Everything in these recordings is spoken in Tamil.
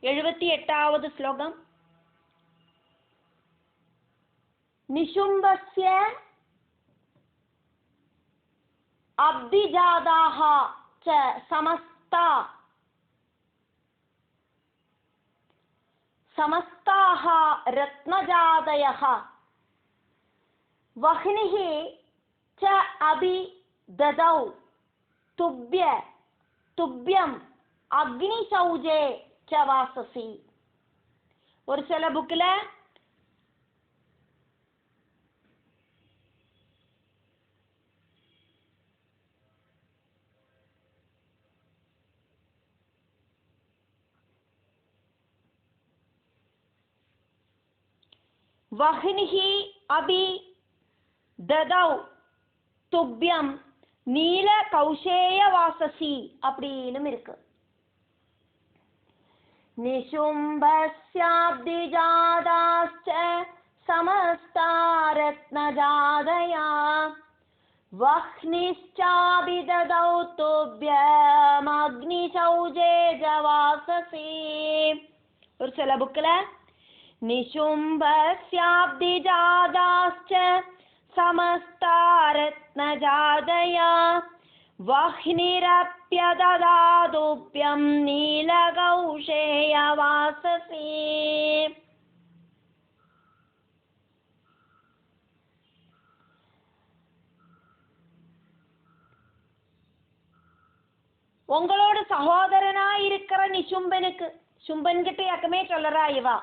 78வது ശ്ലോകം. നിശുംബസ്യ അബ്ദിജാതാഹ ച സമസ്താഹ രത്നജാതയഃ വഹ്നിഃ ച അഭി ദദൗ തുഭ്യം അഗ്നിശൗചേ ച വാസസി. ഒരു ചില ബുക്കില് വഹ്നിഃ അഭി ദദൗ துப்யம் நீல கௌசேய வாசசி அப்படினும் இருக்கு. நிசும்பஸ்யாப்திஜாதாஸ்ச சமஸ்தா ரத்னஜாதயா வஹ்னிச்சாபிததௌ துப்யம் அக்னிசௌஜே ஜவாசசி. ஒரு சில புக்ல நிசும்பஸ்யாப்திஜாதாஸ்ச സമസ്താ രത്നജാതയാ വഹ്നിരപ്യദദാതുഭ്യം നീലകൗശേയ വാസസി. உங்களோட சகோதரனாய் இருக்கிற நிசும்பனுக்கு, சும்பன் கிட்ட யாக்குமே சொல்லறா இவா,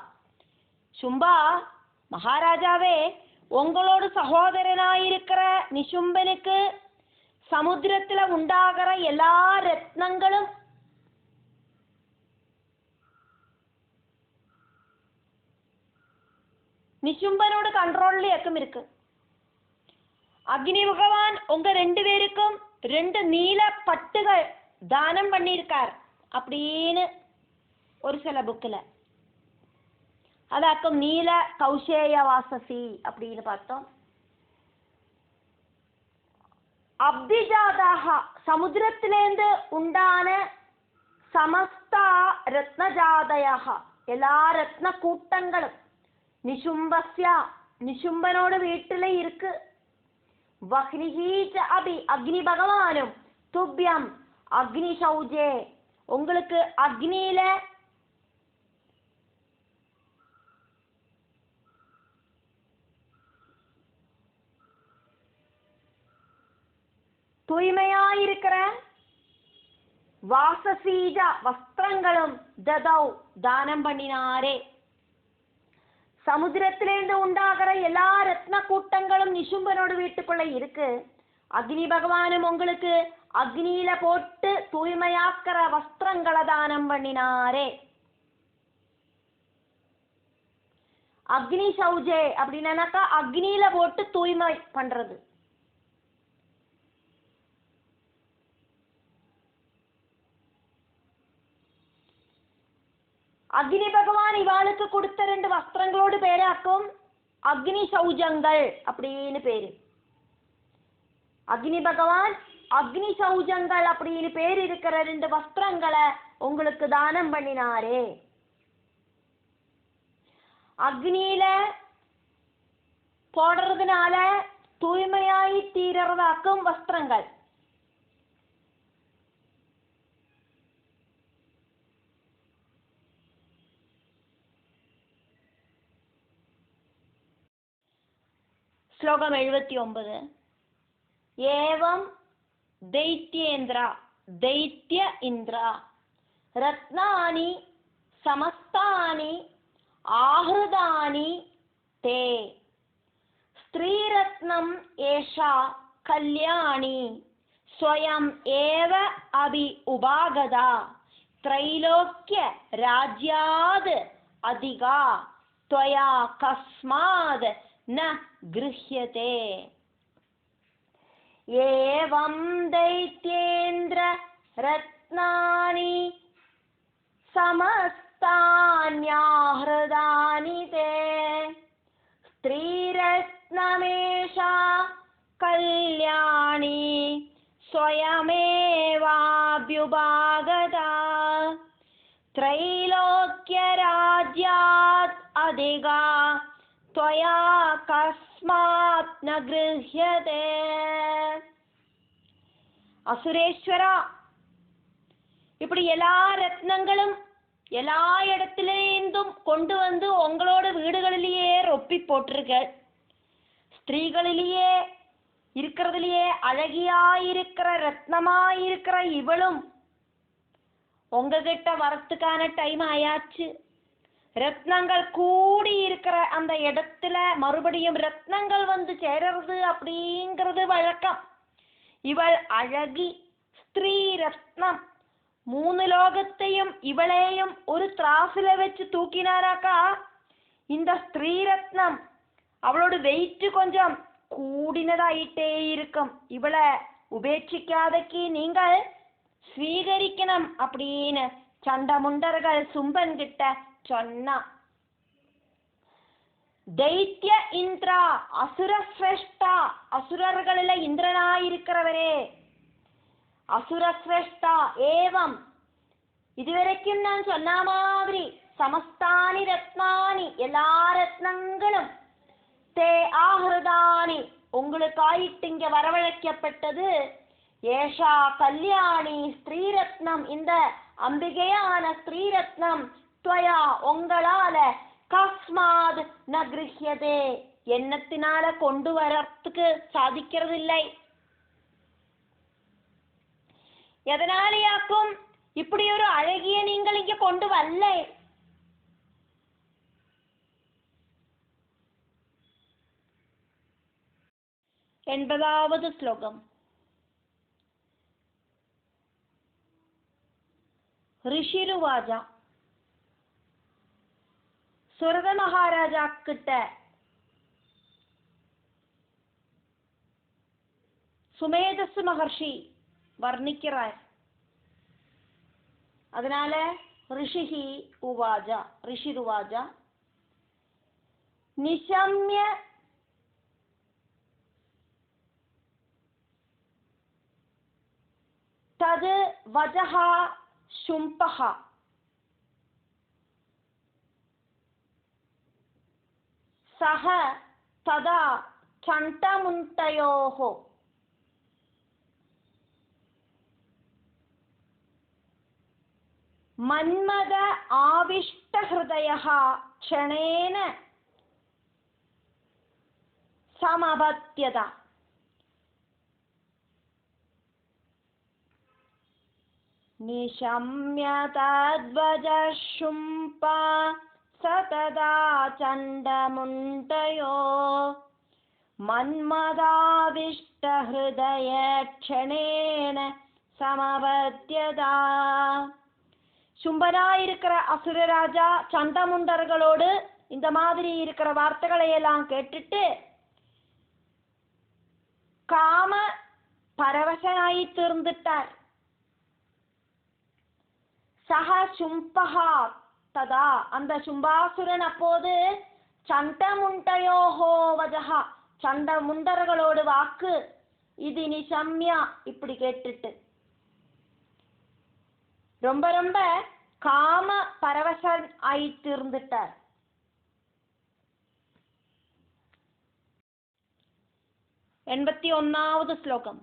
சும்பா மகாராஜாவே உங்களோட சகோதரனாயிருக்கிற நிசும்பனுக்கு சமுத்திரத்துல உண்டாகிற எல்லா ரத்னங்களும் நிசும்பனோட கண்ட்ரோல்லயும் இருக்கு. அக்னி பகவான் உங்க 2 பேருக்கும் 2 நீல பட்டுகள் தானம் பண்ணியிருக்கார் அப்படின்னு ஒரு சில புக்கில். அதாக்கும் நீல கௌசேய வாசசி அப்படின்னு பார்த்தோம். அப்திஜாதாக சமுத்திரத்திலேந்து உண்டான சமஸ்தா ரத்னஜாதயாக எல்லா ரத்ன கூட்டங்களும் நிசும்பஸ்யா நிசும்பனோட வீட்டில இருக்கு. வஹ்னிஹீச்ச அபி அக்னி பகவானும் துப்யம் அக்னி சௌஜே உங்களுக்கு அக்னியில தூய்மையாயிருக்கிற வாசசீஜ வஸ்திரங்களும் ததௌ தானம் பண்ணினாரே. சமுத்திரத்திலேந்து உண்டாகிற எல்லா ரத்ன கூட்டங்களும் நிசும்பனோட வீட்டுக்குள்ள இருக்கு. அக்னி பகவானும் உங்களுக்கு அக்னியில போட்டு தூய்மையாக்கிற வஸ்திரங்களை தானம் பண்ணினாரே. அக்னி சௌஜே அப்படின்னாக்கா அக்னியில போட்டு தூய்மை பண்றது. அக்னி பகவான் இவாளுக்கு கொடுத்த 2 வஸ்திரங்களோடு பேராக்கும் அக்னி சௌஜங்கள் அப்படின்னு பேரு. அக்னி பகவான் அக்னி சௌஜங்கள் அப்படின்னு பேர் இருக்கிற 2 வஸ்திரங்களை உங்களுக்கு தானம் பண்ணினாரே. அக்னியில போடுறதுனால தூய்மையாய் தீரறதாக்கும் வஸ்திரங்கள். श्लोकम 79. एवं दैत्येन्द्र दैत्य इंद्र रत्नानि समस्तानि आहृदानि ते स्त्रीरत्नम् एषा कल्याणी स्वयं एव अभि उपागता त्रैलोक्य राज्याद् अधिका त्वया कस्माद् न गृह्यते. एवं दैत्येन्द्र रत्नानि समस्तान्याहृदानि ते स्त्रीरत्नमेषा कल्याणी स्वयमेवाभ्युपागता त्रैलोक्यराज्यात् अधिगा त्वया कस्मात् न गृह्यते. அசுரேஸ்வரா, இப்படி எல்லா ரத்னங்களும் எல்லா இடத்திலேருந்தும் கொண்டு வந்து உங்களோட வீடுகளிலேயே ரொப்பி போட்டிருக்க. ஸ்திரீகளிலேயே இருக்கிறதுலேயே அழகியாயிருக்கிற ரத்னமாயிருக்கிற இவளும் உங்ககிட்ட வரத்துக்கான டைம் ஆயாச்சு. ரத்னங்கள் கூடி இருக்கிற அந்த இடத்துல மறுபடியும் ரத்னங்கள் வந்து சேரறது அப்படிங்கிறது வழக்கம். இவள் அழகி ஸ்திரீ ரத்னம். 3 லோகத்தையும் இவளையும் ஒரு திராசில வச்சு தூக்கினாராக்கா இந்த ஸ்திரீ ரத்னம் அவளோட வெயிட் கொஞ்சம் கூடினதாயிட்டே இருக்கும். இவளை உபேட்சிக்காதக்கு நீங்கள் ஸ்வீகரிக்கணும் அப்படின்னு சண்டமுண்டர்கள் சும்பன் கிட்ட சொன்னா. தைத்திய இந்திரா, அசுர சிரேஷ்டா, அசுரர்களில இந்திரனாயிருக்கிறவரே, அசுர சிரேஷ்டா ஏவம், இதுவரைக்கும் நான் சொன்ன மாதிரி சமஸ்தானி ரத்னானி, எல்லா ரத்னங்களும் தே ஆஹ்ருதானி, உங்களுக்காயிட்டு இங்க வரவழைக்கப்பட்டது. ஏஷா கல்யாணி ஸ்ரீரத்னம், இந்த அம்பிகையான ஸ்ரீரத்னம் துவயா உங்களால கஸ்மாத் ந கிருஹ்யதே, எண்ணத்தினால கொண்டு வரத்துக்கு சாதிக்கிறதில்லை. எதனாலேயாக்கும் இப்படி ஒரு அழகிய நீங்கள் இங்க கொண்டு வரல? 80வது ஸ்லோகம். ரிஷிருவாஜா, சுரத மகாராஜா கிட்ட சுமேதஸ் மகர்ஷி வர்ணிக்கிறார். அதனால ரிஷிஹி உவாஜா, ரிஷிருவாஜா நிஷம்ய தது வஜஹா शुम्पः सह तदा चण्डमुण्टयोः मन्मद आविष्टहृदयः क्षणेन समपत्यत. निशम्य तद्वजशुम्पा सतदा चण्डमुण्टयो मन्मदाविष्टहृदय क्षणेन समपत्यता. சும்பனாயிருக்கிற அசுரராஜா சண்டமுண்டர்களோடு இந்த மாதிரி இருக்கிற வார்த்தைகளை எல்லாம் கேட்டுட்டு காம பரவசனாய் தீர்ந்துட்டார். சஹ சும்பஹா ததா, அந்த சும்பாசுரன் அப்போது சண்டமுண்டயோஹோ வஜஹா, சண்டமுண்டர்களோடு வாக்கு இது நிசம்யா இப்படி கேட்டுட்டு ரொம்ப ரொம்ப காம பரவசன் ஆயி தீர்ந்துட்டார். 81வது ஸ்லோகம்.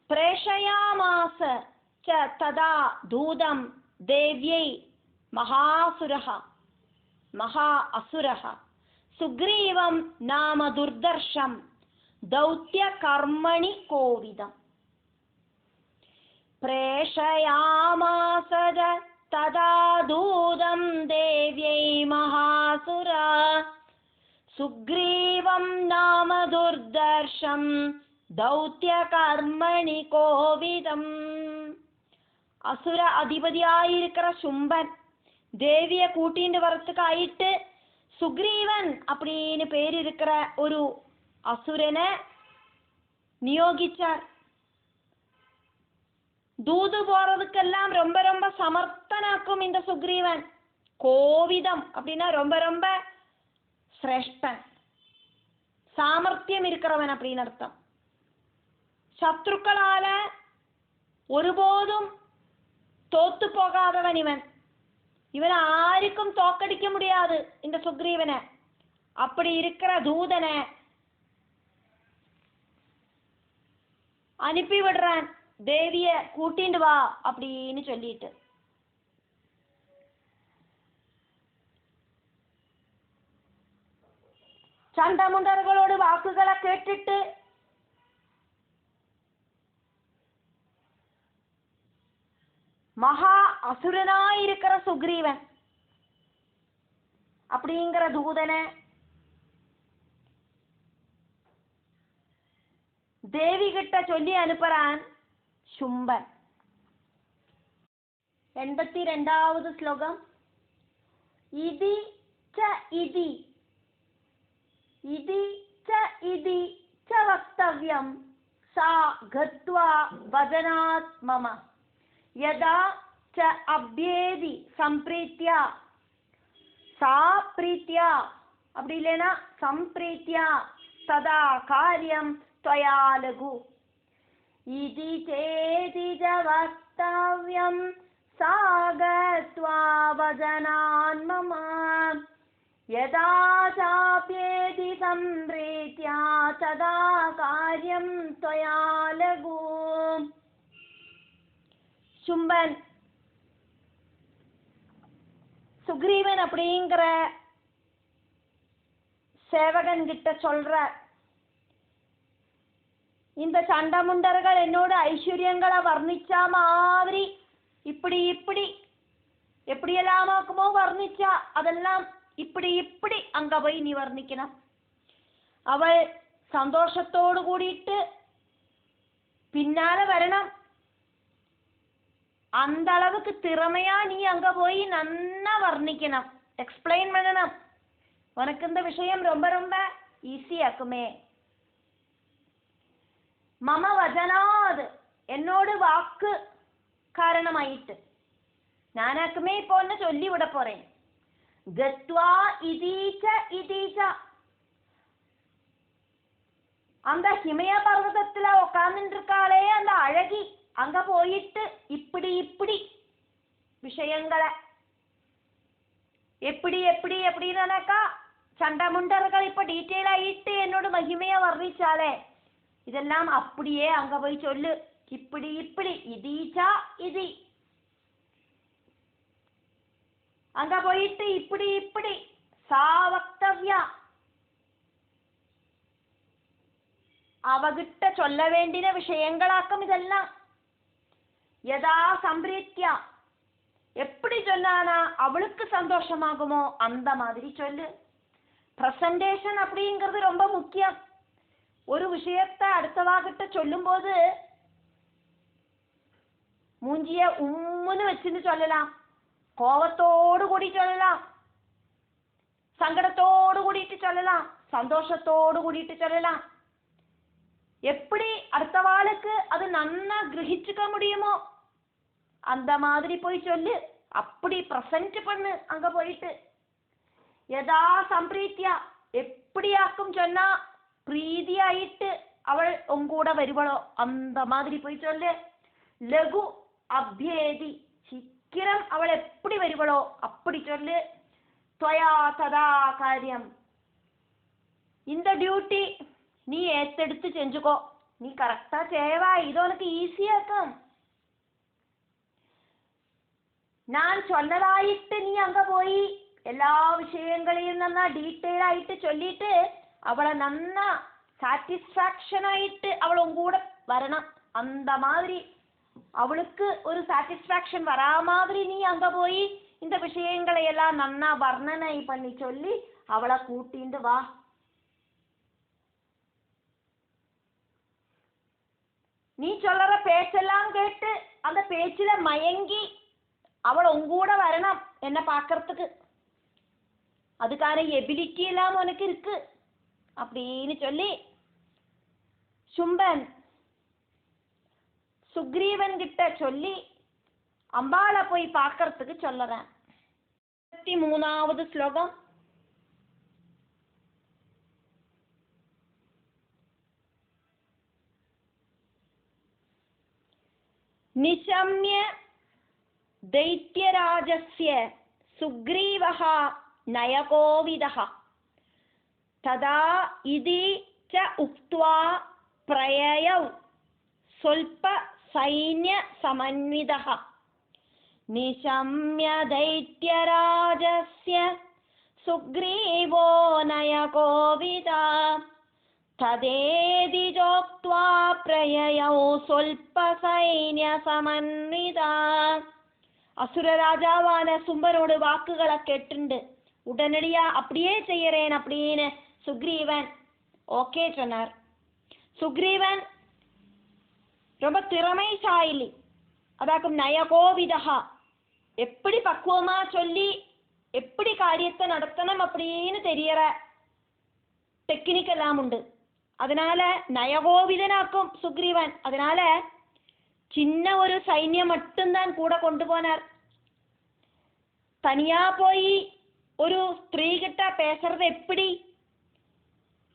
பிரேஷயாமாச च तदा दूदं देव्यै महासुरः महा असुरः सुग्रीवं नाम दुर्दर्शं दौत्यकर्मणि कोविदम्. प्रेषयामास तदा दूदं देव्यै महासुरा सुग्रीवं नाम दुर्दर्शं दौत्यकर्मणि कोविदम्. அசுர அதிபதியாயிருக்கிற சும்பன் தேவிய கூட்டிட்டு வரத்துக்காயிட்டு சுக்ரீவன் அப்படின்னு பேர் இருக்கிற ஒரு அசுரனை நியோகிச்சார். தூது போறதுக்கெல்லாம் ரொம்ப ரொம்ப சமர்த்தனாக்கும் இந்த சுக்ரீவன். கோவிதம் அப்படின்னா ரொம்ப ரொம்ப சிரேஷ்டன், சாமர்த்தியம் இருக்கிறவன் அப்படின்னு அர்த்தம். சத்ருக்களால ஒருபோதும் தோத்து போகாதவன் இவன். இவனை யாருக்கும் தோக்கடிக்க முடியாது இந்த சுக்ரீவனை. அப்படி இருக்கிற தூதனை அனுப்பி விடுறான், தேவிய கூட்டிண்டு வா அப்படின்னு சொல்லிட்டு. சண்டமுண்டர்களோட வாக்குகளை கேட்டுட்டு மகா அசுரனாயிருக்கிற சுக்ரீவன் அப்படிங்கிற தூதனை தேவி கிட்ட சொல்லி அனுப்புறான் சும்பன். 82வது ஸ்லோகம். இதி ச இதி இதி ச இதி ச வக்தவ்யம் சா கத்வா வதனாத் மம யதா ச அப்யேதி சம்பிரீத்யா சா பிரீத்யா அப்படி இல்லைனா சம்பிரீத்யா ததா காரியம் त्वया लघु इति चेति च वक्तव्यं सा गत्वा वदनान् मम यदा चाप्येति सम्प्रीत्या तदा कार्यं त्वया लघु. சும்பன் சுக்ரீவன் அப்படிங்கிற சேவகன் கிட்ட சொல்ற, இந்த சண்டமுண்டர்கள் என்னோட ஐஸ்வர்யங்களை வர்ணிச்சா மாதிரி இப்படி இப்படி எப்படியெல்லாமாக்குமோ வர்ணிச்சா அதெல்லாம் இப்படி இப்படி அங்க போய் நீ வர்ணிக்கணும். அவள் சந்தோஷத்தோடு கூடிட்டு பின்னால வரணும். அந்த அளவுக்கு திறமையா நீ அங்க போய் நன்னா வர்ணிக்கணும், எக்ஸ்பிளைன் பண்ணணும். உனக்கு இந்த விஷயம் ரொம்ப ரொம்ப ஈஸியாக்குமே. மம வஜனாத் என்னோடு வாக்கு காரணமாயிட்டு ഞാനാക്കുമേ இப்போ ஒன்று சொல்லி விட போறேன். கத்வா இதீச்ச இதீச்ச அந்த ஹிமய பர்வதத்துல உட்கார்ந்துட்டு இருக்காளே அந்த அழகி அங்க போயிட்டு இப்படி இப்படி விஷயங்களை எப்படி எப்படி எப்படின்னாக்கா சண்டமுண்டர்கள் இப்ப டீட்டெயில் ஆயிட்டு என்னோட மகிமைய வர்ணிச்சாலே இதெல்லாம் அப்படியே அங்க போய் சொல்லு, இப்படி இப்படி இதீச்சா இதி அங்க போயிட்டு இப்படி இப்படி சா வக்தவ்யா அவகிட்ட சொல்ல வேண்டிய விஷயங்களாக்கும் இதெல்லாம். யதா சம்பிரீத்யா எப்படி சொன்னானா அவளுக்கு சந்தோஷமாகுமோ அந்த மாதிரி சொல்லு. பிரசன்டேஷன் அப்படிங்கிறது ரொம்ப முக்கியம். ஒரு விஷயத்தை அடுத்தவாகிட்ட சொல்லும் போது மூஞ்சிய உம்முன்னு வச்சுன்னு சொல்லலாம், கோபத்தோடு கூடி சொல்லலாம், சங்கடத்தோடு கூடிட்டு சொல்லலாம், சந்தோஷத்தோடு கூடிட்டு சொல்லலாம். எப்படி அடுத்தவாளுக்கு அது நன்னா கிரகிச்சுக்க முடியுமோ அந்த மாதிரி போய் சொல்லு, அப்படி பிரசன்ட் பண்ணு அங்க போயிட்டு. யதா சம்பிரீத்யா எப்படியாக்கும் சொன்னா பிரீதியாயிட்டு அவள் உங்கூட வருவளோ அந்த மாதிரி போய் சொல்லு. லகு அப்யேதி சீக்கிரம் அவள் எப்படி வருவளோ அப்படி சொல்லு. त्वया तदा காரியம் இந்த டியூட்டி நீ ஏத்தெடுத்து செஞ்சுக்கோ, நீ கரெக்டா செய்வா, இது உனக்கு ஈஸியாக்கும். நான் சொன்னதாயிட்டு நீ அங்க போய் எல்லா விஷயங்களையும் நன்னா டீட்டெயில் ஆயிட்டு சொல்லிட்டு அவளை நன்னா சாட்டிஸ்ஃபேக்ஷன் ஆயிட்டு அவள் உங்க கூட வரணும். அந்த மாதிரி அவளுக்கு ஒரு சாட்டிஸ்ஃபேக்ஷன் வரா மாதிரி நீ அங்க போய் இந்த விஷயங்களை எல்லாம் நன்னா வர்ணனை பண்ணி சொல்லி அவளை கூட்டிண்டு வா. நீ சொல்ற பேச்செல்லாம் கேட்டு அந்த பேச்சில மயங்கி அவள் உங்கூட வரணும் என்ன பார்க்கறதுக்கு. அதுக்கான எபிலிட்டி எல்லாம் உனக்கு இருக்கு அப்படின்னு சொல்லி சும்பன் சுக்ரீவன் கிட்ட சொல்லி அம்பாளை போய் பார்க்கறதுக்கு சொல்லறேன். 33வது ஸ்லோகம். நிஷம்ய दैत्यराजस्य சுக்ரீவஹ நயகோவிதஹ ததா இதி ச உக்த்வா பிரயயௌ சொல்ப சைன்ய சமன்விதஹ நிஷம்ய தைத்யராஜஸ்ய சுக்ரீவோ நயகோவிதா ததேதி ஜோக்த்வா பிரயயௌ சொல்ப சைன்ய சமன்விதா. அசுர ராஜாவான சும்பனோட வாக்குகளை கேட்டுண்டு உடனடியா அப்படியே செய்யறேன் அப்படின்னு சுக்ரீவன் ஓகே சொன்னார். சுக்ரீவன் ரொம்ப திறமைசாலி, அதாக்கும் நயகோவிதா, எப்படி பக்குவமா சொல்லி எப்படி காரியத்தை நடத்தணும் அப்படின்னு தெரியற டெக்னிக் எல்லாம் உண்டு. அதனால நயகோவிதனாக்கும் சுக்ரீவன். அதனால சின்ன ஒரு சைன்யம் மட்டும்தான் கூட கொண்டு போனார். தனியா போய் ஒரு ஸ்திரீ கிட்ட பேசுறது எப்படி?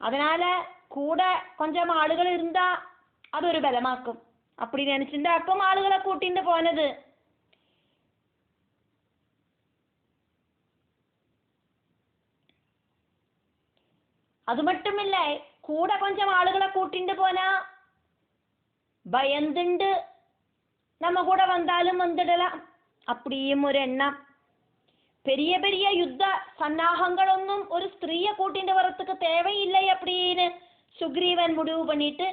அதனால கூட கொஞ்சம் ஆளுகள் இருந்தா அது ஒரு பலமாக்கும். அப்படி நினைச்சிருந்தாக்கும் ஆளுகளை கூட்டிட்டு போனது. அது மட்டும் இல்ல, கூட கொஞ்சம் ஆளுகளை கூட்டிட்டு போனா பயந்துண்டு நம்ம கூட வந்தாலும் வந்துடலாம் அப்படியும் ஒரு எண்ணம். பெரிய பெரிய யுத்த சன்னாகங்களொன்னும் ஒரு ஸ்திரீயை கூட்டிட்டு வரத்துக்கு தேவையில்லை அப்படின்னு சுக்ரீவன் முடிவு பண்ணிட்டு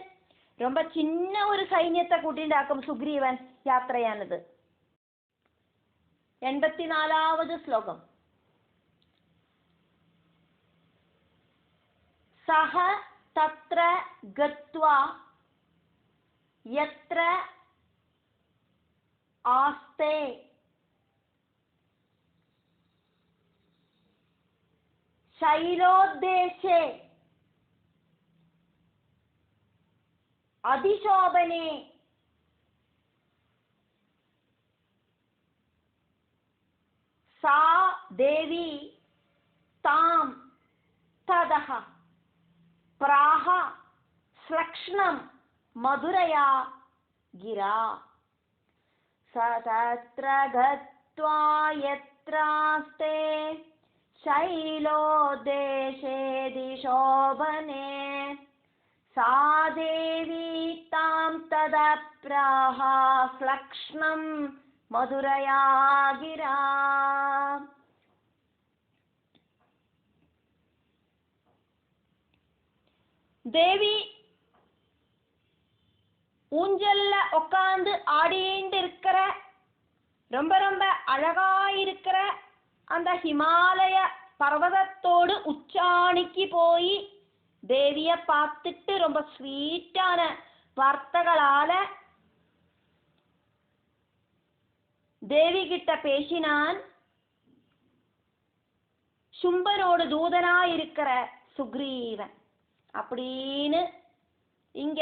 ரொம்ப சின்ன ஒரு சைன்யத்தை கூட்டிண்டாக்கும் சுக்ரீவன் யாத்திரையானது. 84வது ஸ்லோகம். சஹ தத்ர கத்வா யத்ர ஆஸ்தே शैलोद्देशे अधिशोभने सा देवी तां तदः प्राह श्लक्ष्णं मधुरया गिरा स तत्र गत्वा यत्रास्ते शैलोद्देशे दिशोभने सा देवी तां तदप्राह श्लक्ष्णं मधुरया गिरा. தேவி ஊஞ்சல்ல உட்கார்ந்து ஆடிட்டு இருக்கிற ரொம்ப ரொம்ப அழகாயிருக்கிற அந்த ஹிமாலய பர்வதத்தோடு உச்சாணிக்கு போய் தேவிய பார்த்துட்டு ரொம்ப ஸ்வீட்டான வார்த்தைகளால தேவி கிட்ட பேசினான். சும்பனோடு தூதனாயிருக்கிற சுக்ரீவன் அப்படின்னு இங்க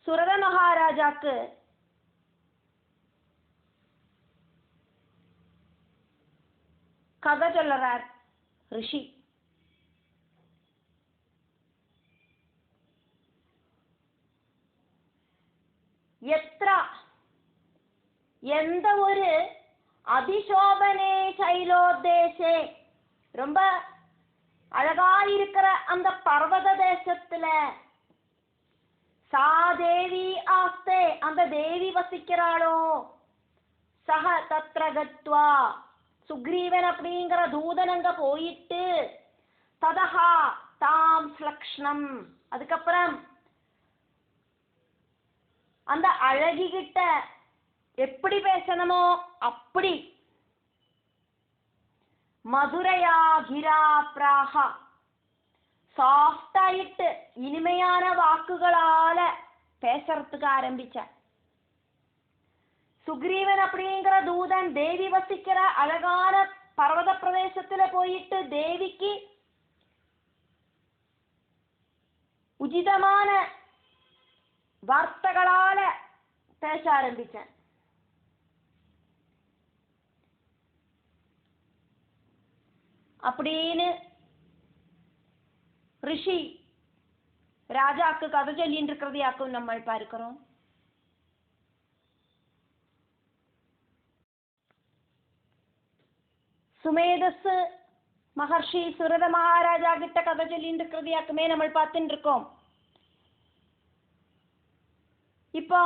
சுரத மகாராஜாக்கு கதை சொல்லுறார் ரிஷி. எத்ரா எந்த ஒரு அதிசோபனே சைலோதேசே ரொம்ப அழகாயிருக்கிற அந்த பர்வத தேசத்துல சாதேவி ஆஸ்தே அந்த தேவி வசிக்கிறாளோ சஹ தத்ர கத்வா சுக்ரீவன் அப்படிங்கிற தூதன் அங்க போயிட்டு ததஹா தாம் ஸ்லக்ஷ்ணம் அதுக்கப்புறம் அந்த அழகிகிட்ட எப்படி பேசணுமோ அப்படி மதுரையா கிரா பிராஹா சாஃப்டாயிட்டு இனிமையான வாக்குகளால பேசுறதுக்கு ஆரம்பிச்ச. சுக்ரீவன் அப்படிங்கிற தூதன் தேவி வசிக்கிற அழகான பர்வத பிரதேசத்துல போயிட்டு தேவிக்கு உச்சிதமான வார்த்தைகளால பேச ஆரம்பிச்சேன். அப்படின்னு ரிஷி ராஜாக்கு கதை சொல்லிட்டு இருக்கிறதையாக்கும் நம்ம பார்க்கிறோம். சுமேதஸ் மகர்ஷி சுரத மகாராஜா கிட்ட கதை சொல்லிட்டு இருக்கிறதையாக்குமே நம்ம பார்த்துட்டு இருக்கோம். இப்போ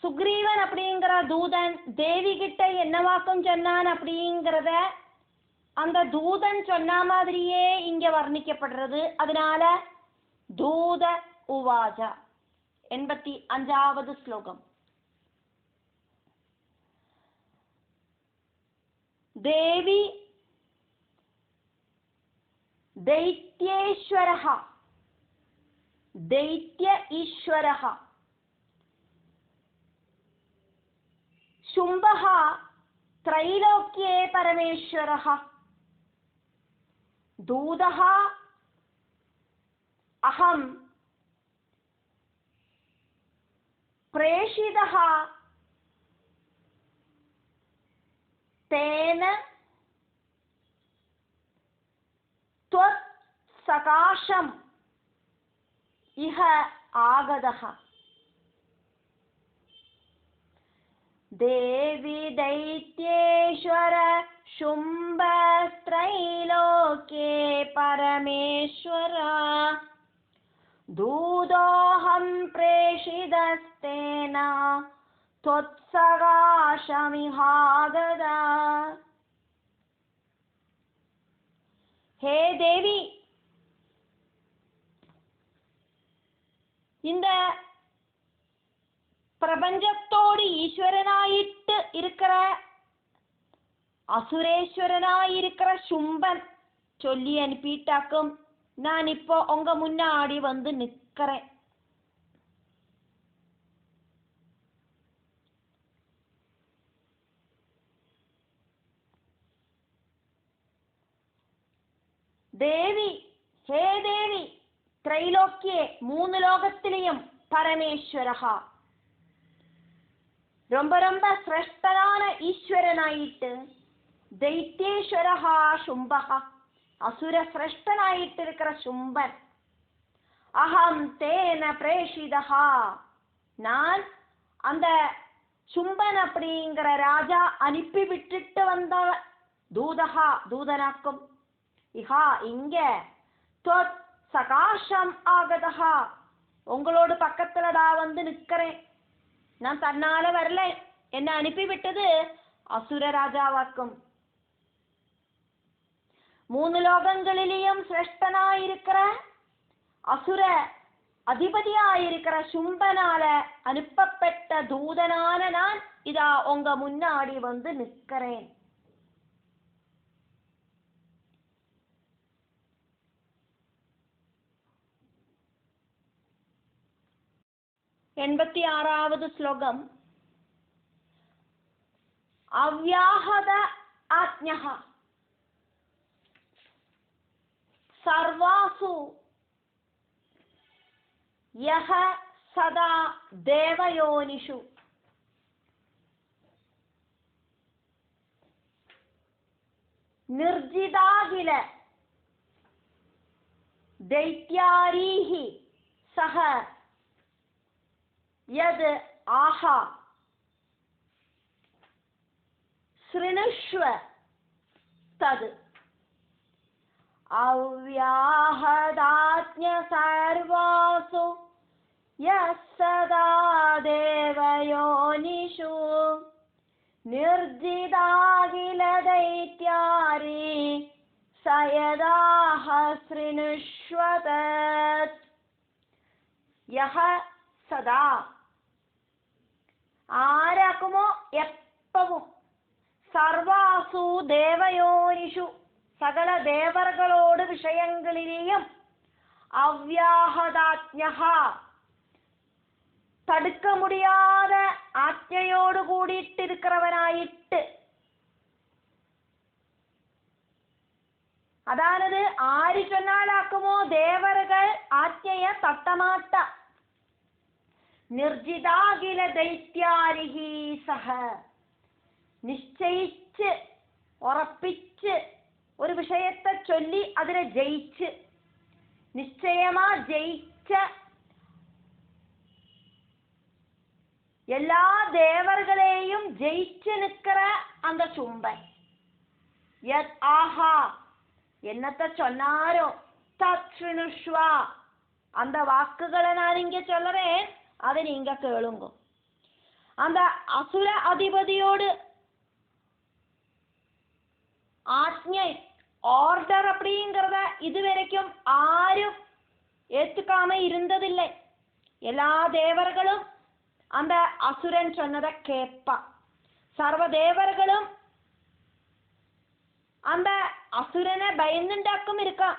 சுக்ரீவன் அப்படிங்கிற தூதன் தேவி கிட்ட என்ன வாக்கம் சொன்னான் அப்படிங்கிறத அந்த தூதன் சொன்ன மாதிரியே இங்க வர்ணிக்கப்படுறது. அதனால தூத உவாஜ 85வது ஸ்லோகம். தேவி दैत्येश्वरः दैत्य ईश्वरः शुम्भः त्रैलोक्ये परमेश्वरः दूतः अहं प्रेषितः तेन सकाशम इह आगतः. देवी दैत्येश्वर शुम्भ त्रैलोक्ये परमेश्वर दूतोऽहं प्रेषितस्तेन त्वत्सकाशमिहागतः. हे देवी, இந்த பிரபஞ்சத்தோடு ஈஸ்வரனாயிட்டு இருக்கிற அசுரேஸ்வரனாயிருக்கிற சும்பன் சொல்லி அனுப்பிட்டாக்கும் நான் இப்போ உங்க முன்னாடி வந்து நிக்கிறேன். தேவி, ஹே தேவி, ത്രൈലോക്യേ 3 லோகத்திலையும் பரமேஸ்வரஹா ரொம்ப ரொம்ப சிரேஷ்டனான ஈஸ்வரனாயிட்டு दैत्येश्वरஹா சும்பஹா அசுர சிரேஷ்டனாயிட்டு இருக்கிற சும்பன் அகம் தேன பிரேஷிதஹா நான் அந்த சும்பன் அப்படிங்கிற ராஜா அனுப்பி விட்டுட்டு வந்த தூதஹா தூதனாக்கும் இஹா இங்க தொத் சகாஷம் ஆகதஹா உங்களோட பக்கத்துல தான் வந்து நிக்கிறேன். நான் தன்னால வரல, என்ன அனுப்பி விட்டது அசுர ராஜாவாக்கும். 3 லோகங்களிலேயும் சிரேஷ்டனாயிருக்கிற அசுர அதிபதியாயிருக்கிற சும்பனால அனுப்பப்பட்ட தூதனான நான் இதா உங்க முன்னாடி வந்து நிக்கிறேன். எண்பத்தி 6வது ஸ்லோகம். அவ்யாஹத ஆத்ஞஹ சர்வாசு யஹ சதா தேவயோனிஷு நிர்ஜிதாகில दैत्यारीहि सह यद आहा शृणुष्व तद अव्याहदाज्ञ सर्वासु यस्सदा देवयोनिषु निर्जिदाखिल दैत्यारी सयदाह शृणुष्व तत् यह സദാ ആരാക്കുമോ എപ്പവും സർവാസു ദേവയോനിഷു സകല ദേവകളോട് വിഷയങ്ങളിലെയും അവ്യാഹതാജ്ഞഃ തടുക്ക മുടിയാതെ ആജ്ഞയോട് കൂടിയിട്ടിരിക്കുന്നവനായിട്ട് അതാണത് ആര് ചൊന്നാലാക്കുമോ ദേവകൾ ആജ്ഞയെ തട്ടമാട്ട നിർജിതാഖില ദൈത്യാരിഹി സഹ നിശ്ചയിച്ച് ഉറപ്പിച്ച് ഒരു വിഷയത്തെ ചൊല്ലി അതിനെ ജയിച്ച് നിശ്ചയമാ ജയിച്ച എല്ലാ ദേവர்களையும் ஜெயிச்சு நிக்கிற அந்த சும்பன் யத் ஆஹா என்னத்தை சொன்னாரோ தத் ஸ்ருணுஷ்வா அந்த வாக்குகளை நான் இங்க சொல்றேன், அதை நீங்க கேளுங்க. அந்த அசுர அதிபதியோடு ஆജ്ഞை ஆர்டர் அப்படிங்கிறத இதுவரைக்கும் ஆரும் ஏத்துக்காம இருந்ததில்லை. எல்லா தேவர்களும் அந்த அசுரன் சொன்னதை கேட்பா. சர்வ தேவர்களும் அந்த அசுரனை பயந்துண்டாக்கும் இருக்கா.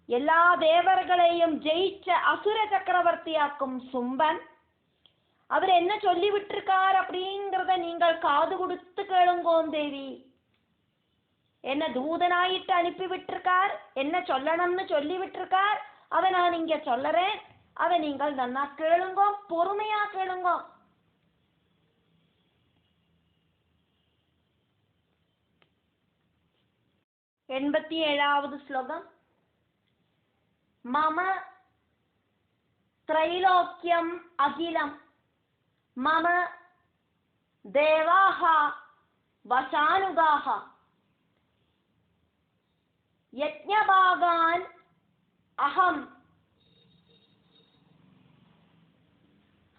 எல்லா தேவர்களையும் ஜெயிச்ச அசுர சக்கரவர்த்தியாக்கும் சும்பன் அவர் என்ன சொல்லி விட்டிருக்கார் அப்படிங்கிறத நீங்கள் காது கொடுத்து கேளுங்கோம் தேவி. என்ன தூதனாயிட்டு அனுப்பி விட்டிருக்கார், என்ன சொல்லணும்னு சொல்லி விட்டிருக்கார், அதை நான் இங்க சொல்லறேன், அதை நீங்கள் நன்னா கேளுங்கோ, பொறுமையா கேளுங்கோ. எண்பத்தி ஏழாவது ஸ்லோகம். மம த்ரைலோக்கியம் அகிலம் மம தேவாஹ வசானுகாஹ யஜ்ஞபாகான் அஹம்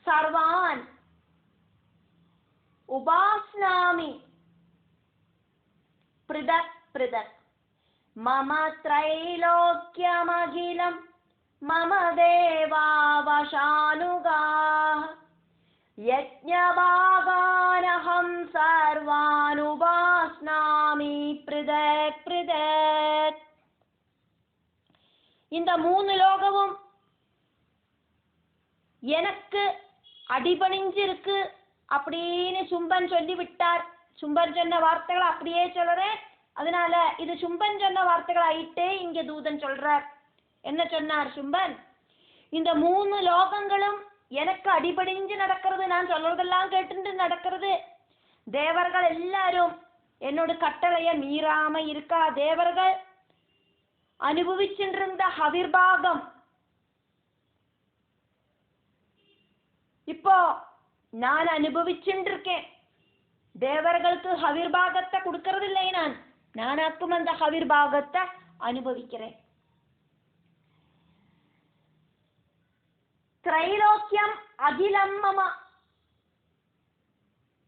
சர்வான் உபாஸ்னாமி ப்ருதக் ப்ருதக். மம த்ரைலோக்கியமகிலம் மம தேவா வசானுகாஹ யஜ்ஞபாகானஹம் சர்வான் உபாஸ்னாமி ப்ருதக் ப்ருதக். இந்த மூணு லோகமும் எனக்கு அடிபணிஞ்சிருக்கு அப்படின்னு சும்பன் சொல்லி விட்டார். சும்பன் சொன்ன வார்த்தைகளை அப்படியே சொல்றேன், அதனால இது சும்பன் சொன்ன வார்த்தைகள் ஆயிட்டே இங்க தூதன் சொல்றார். என்ன சொன்னார் சும்பன்? இந்த மூணு லோகங்களும் எனக்கு அடிபணிஞ்சு நடக்கிறது, நான் சொல்றதெல்லாம் கேட்டு நடக்கிறது. தேவர்கள் எல்லாரும் என்னோட கட்டளைய மீறாம இருக்கா. தேவர்கள் அனுபவிச்சுருந்த ஹவிர்பாகம் இப்போ நான் அனுபவிச்சுட்டு இருக்கேன். தேவர்களுக்கு ஹவிர்பாகத்தை கொடுக்கறது இல்லை, நானாக்கும் அந்த ஹவிர்பாகத்தை அனுபவிக்கிறேன். ത്രൈലോക്യം അഖിലം മമ,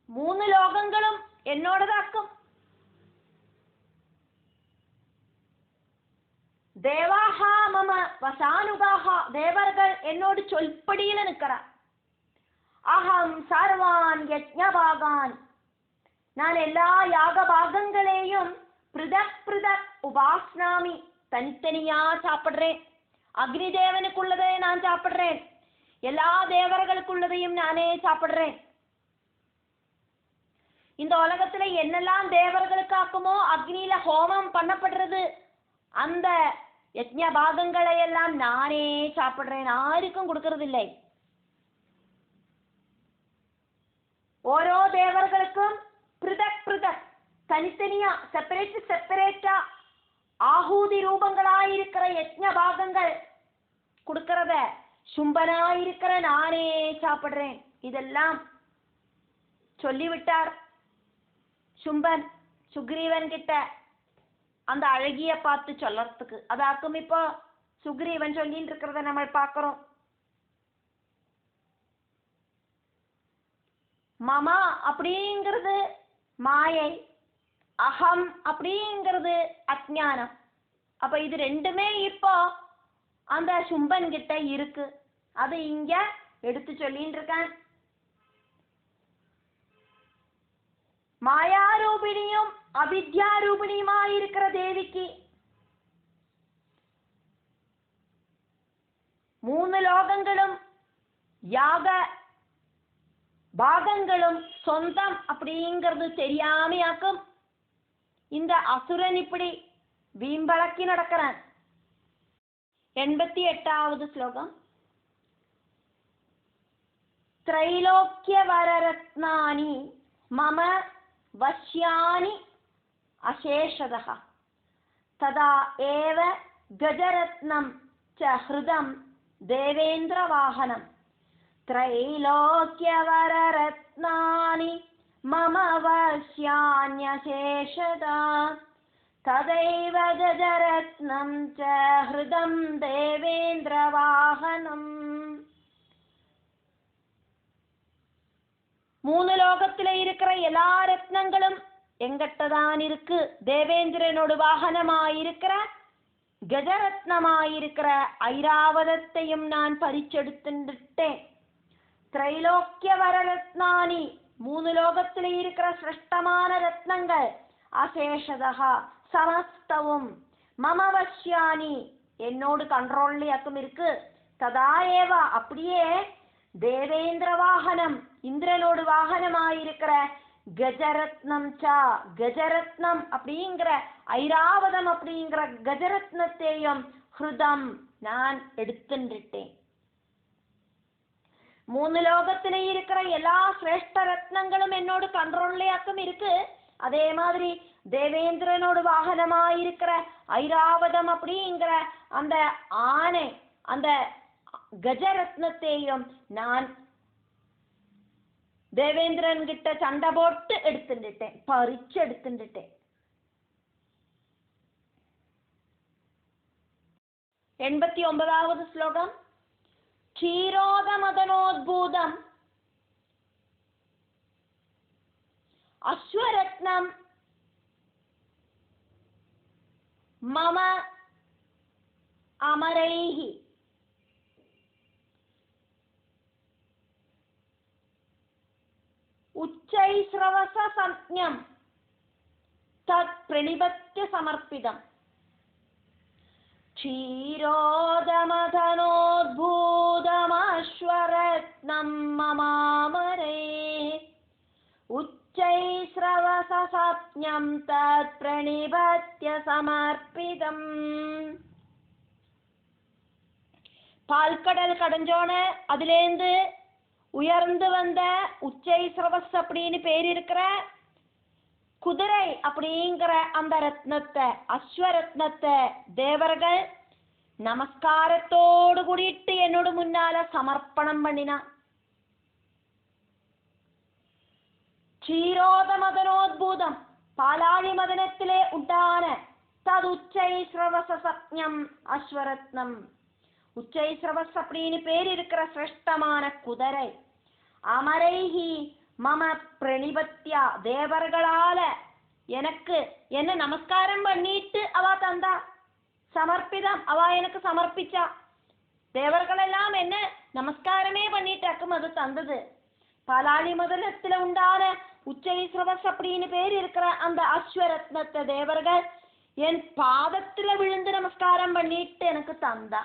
മൂന്ന് ലോകങ്ങളും എന്നോടതാക്കും. ദേവാഹ മമ വസാനുഗാഹ, ദേവർകൾ എന്നോട് ചൊൽപ്പടിയിൽ നിൽക്കറ. അഹം സർവാൻ യജ്ഞഭാഗാൻ, ഞാൻ എല്ലാ യാഗഭാഗങ്ങളെയും പൃഥക് പൃഥക് ഉപാസ്നാമി, തനിത്തനിയാ சாப்பிடுறேன். அக்னிதேவனுக்குள்ளதை நான் சாப்பிடுறேன், எல்லா தேவர்களுக்குள்ளதையும் நானே சாப்பிடுறேன். இந்த உலகத்துல என்னெல்லாம் தேவர்களுக்காக்குமோ அக்னியில ஹோமம் பண்ணப்படுறது, அந்த யஜ்ஞ பாகங்களை எல்லாம் நானே சாப்பிடுறேன், யாருக்கும் கொடுக்கறது இல்லை. ഓരോ ദേവർകൾക്കും പൃഥക് പൃഥക് തനിത്തനിയാ സെപ്പറേറ്റാ ஆஹூதி ரூபங்களாயிருக்கிற யஜ்ஞ பாகங்கள் கொடுக்கறத சும்பனாயிருக்கிற நானே சாப்பிடுறேன். இதெல்லாம் சொல்லிவிட்டார் சும்பன் சுக்ரீவன் கிட்ட அந்த அழகிய பார்த்து சொல்லறதுக்கு. அதாக்கும் இப்போ சுக்ரீவன் சொல்லிட்டு இருக்கிறத நம்ம பார்க்கிறோம். மமா அப்படிங்கிறது மாயை, அகம் அப்படிங்கிறது அஜ்ஞானம். அப்ப இது ரெண்டுமே இப்போ அந்த சும்பன் கிட்ட இருக்கு, அது இங்க எடுத்து சொல்லிட்டு இருக்கான். மாயாரூபிணியும் அவித்யாரூபிணியுமாயிருக்கிற தேவிக்கு மூணு லோகங்களும் யாக பாகங்களும் சொந்தம் அப்படிங்கிறது தெரியாமையாக்கும் இந்த அசுரன் இப்படி வீம்பளக்கி நடக்கிறான். 88வது ஸ்லோகம். த்ரைலோக்கிய வரரத்னானி மம வஷ்யானி அசேஷதஹ ததா ஏவ கஜரத்னம் ச ஹ்ருதம் தேவேந்திர வாகனம். त्रैलोक्य वररत्नानि मम वश्यान्यशेषदा തദൈവ ഗജരത്നം ച ഹൃദം ദേവേന്ദ്രവാഹനം. மூணு லோகத்தில இருக்கிற எல்லா ரத்னங்களும் எங்கிட்டதான் இருக்கு. தேவேந்திரனோடு வாகனமாயிருக்கிற கஜரத்னமாயிருக்கிற ஐராவதத்தையும் நான் பறிச்செடுத்துட்டேன். திரைலோக்கிய வரரத்னானி, மூணு லோகத்தில இருக்கிற சிரேஷ்டமான ரத்னங்கள் அசேஷதா சமஸ்தவும் மமவசியானி, என்னோடு கண்ட்ரோல்லையாக்கும் இருக்கு. ததாஏவா, அப்படியே தேவேந்திர வாகனம், இந்திரனோடு வாகனமாயிருக்கிற கஜரத்னம் சா, கஜரத்னம் அப்படிங்கிற ஐராவதம் அப்படிங்கிற கஜரத்னத்தையும் ஹிருதம் நான் எடுத்துட்டேன். மூணு லோகத்திலே இருக்கிற எல்லா சிரேஷ்ட ரத்னங்களும் என்னோடு கண்ட்ரோல்லையாக்கும் இருக்கு. அதே மாதிரி தேவேந்திரனோடு வாகனமாயிருக்கிற ஐராவதம் அப்படிங்கிற அந்த ஆணை, அந்த கஜரத்னத்தையும் நான் தேவேந்திரன் கிட்ட சண்டை போட்டு எடுத்துட்டேன், பறிச்சு எடுத்துட்டேன். 89வது ஸ்லோகம். க்ஷீரோதமதனோத்பூதம் அஸ்வரத்னம் மம அமரைஹி உச்சைஸ்ரவச சஞ்ஞம் தத் பிரணிபத்ய சமர்ப்பிதம். க்ஷீரோதமதனோத்பூதமஸ்வரத்னம் மமாமரே உச்சைஸ்ரவச சஞ்ஞம் தத் பிரணிபத்ய சமர்ப்பிதம். பால்கடல் கடைஞ்சோன அதிலேந்து உயர்ந்து வந்த உச்சைஸ்ரவஸ் அப்படின்னு பேர் இருக்கிற குதிரை அப்படிங்கிற அந்த ரத்னத்தை, அஸ்வரத்னத்தை தேவர்கள் நமஸ்காரத்தோடு கூடிட்டு என்னோட முன்னால சமர்ப்பணம் பண்ணினா. க்ஷீரோத மதனோத்பூதம், பாலாழி மதனத்திலே உண்டான தது உச்சைஸ்ரவச சஞ்ஞம் அஸ்வரத்னம், உச்சைஸ்ரவஸ் அப்படின்னு பேர் இருக்கிற சிரேஷ்டமான குதிரை. அமரைஹி மம பிரணிபத்யா, தேவர்களால எனக்கு என்ன நமஸ்காரம் பண்ணிட்டு அவ தந்தா. சமர்ப்பிதம், அவ எனக்கு சமர்ப்பிச்சா. தேவர்கள் எல்லாம் என்ன நமஸ்காரமே பண்ணிட்டாக்கும் அது தந்தது. பாலாளி மதனத்துல உண்டான உச்சைஸ்ரவஸ் அப்படின்னு பேர் இருக்கிற அந்த அஸ்வரத்னத்தை தேவர்கள் என் பாதத்துல விழுந்து நமஸ்காரம் பண்ணிட்டு எனக்கு தந்தா.